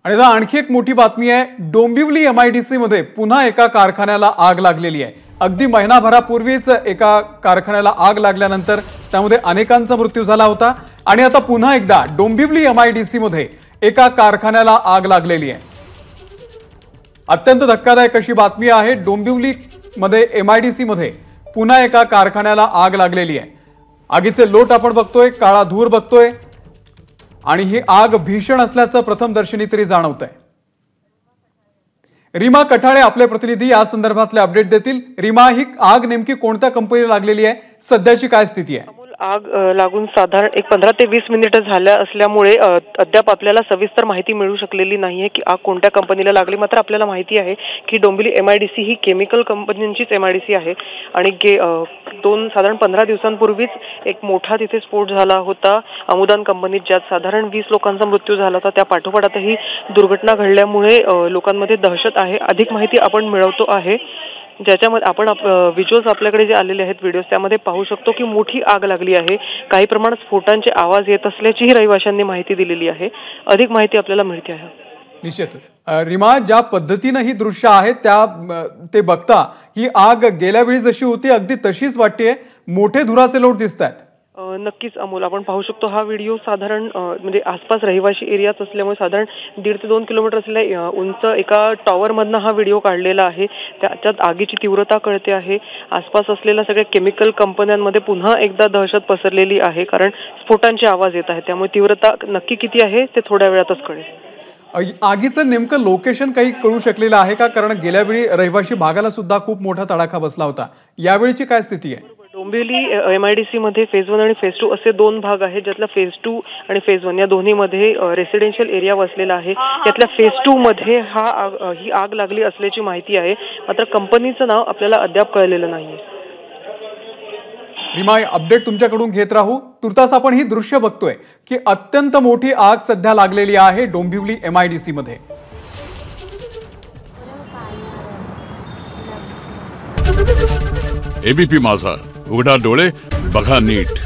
आणि आता आणखी एक मोठी बातमी आहे। डोंबिवली MIDC मध्ये पुन्हा एका कारखान्याला आग लागलेली आहे। अगदी महिनाभरापूर्वीच एका कारखान्याला आग लागल्यानंतर त्यामध्ये अनेकांचा मृत्यू झाला होता आणि आता पुन्हा एकदा डोंबिवली MIDC मध्ये एका कारखान्याला आग लागलेली आहे। अत्यंत धक्कादायक अशी बातमी आहे। डोंबिवली मध्ये MIDC मध्ये पुन्हा एका कारखान्याला आग लागलेली आहे। आगीचे लोट आपण बघतोय, काळा धूर बघतोय आणि ही आग भीषण असल्याचं प्रथम दर्शनी तरी जाणवतंय। रीमा कठाळे आपले प्रतिनिधी या संदर्भातले अपडेट देतील। रीमा, ही आग नेमकी कोणत्या कंपनीला लागलेली आहे, सध्याची काय स्थिती आहे? आग लागून साधारण 15 ते 20 मिनिटं झाल्या असल्यामुळे अद्याप आपल्याला सविस्तर माहिती मिळू शकलेली नाहीये की आग कोणत्या कंपनीला लागली। मात्र आपल्याला माहिती आहे की डोंबिवली MIDC ही केमिकल कंपनीचीच MIDC आहे आणि साधारण 15 दिवसांपूर्वीच एक मोठा तिथे स्फोट झाला होता अमुदान कंपनीत, ज्यात साधारण 20 लोकांचा मृत्यू झाला होता। त्या पाठोपाठ आता ही दुर्घटना घडल्यामुळे लोकांमध्ये दहशत आहे। अधिक माहिती आपण मिळवतो आहे, ज्याच्यामध्ये आपण व्हिज्युअल्स आपल्याकडे जे आलेले आहेत व्हिडिओज, त्यामध्ये पाहू शकतो की मोठी आग लागली आहे। काही प्रमाणात स्फोटांचे आवाज येत असल्याचीही रहिवाशांनी माहिती दिलेली आहे। अधिक माहिती आपल्याला मिळते आहे। निश्चितच रीमा, ज्या पद्धतीने ही दृश्य आहेत ते बघता ही आग गेल्या वेळी जशी होती अगदी तशीच वाटते। मोठे धुराचे लोट दिसतात। नक्कीच अमोल, आपण पाहू शकतो हा व्हिडिओ साधारण म्हणजे आसपास रहिवाशी एरियाच असल्यामुळे साधारण 1.5 ते 2 किलोमीटर असलेल्या उंच एका टॉवर मधनं हा व्हिडिओ काढलेला आहे। त्याच्यात आगीची तीव्रता कळते आहे। आसपास असलेल्या सगळ्या केमिकल कंपन्यांमध्ये पुन्हा एकदा दहशत पसरलेली आहे, कारण स्फोटांचे आवाज येत आहेत। त्यामुळे तीव्रता नक्की किती आहे ते थोड्या वेळातच कळेल। आगीचं नेमकं लोकेशन काही कळू शकलेलं आहे का? कारण गेल्या वेळी रहिवाशी भागाला सुद्धा खूप मोठा तडाखा बसला होता। यावेळीची काय स्थिती आहे? डोंबिवली MIDC मध्ये फेज 1 आणि फेज 2 असे 2 भाग आहेत, ज्यातला फेज 2 आणि फेज 1 या दोन्हीमध्ये रेसिडेन्शियल एरिया वसलेला आहे। यातल्या फेज 2 मध्ये ही आग लागली असल्याची माहिती आहे। मात्र कंपनीचं नाव आपल्याला अद्याप कळलेलं नाहीये। रीमा, अपडेट तुमच्याकडून घेत राहू। तुर्तास आपण ही दृश्य बघतोय की अत्यंत मोठी आग सध्या लागलेली आहे डोंबिवली MIDC मध्ये। ABP माझा, उघडा डोळे बघा नीट।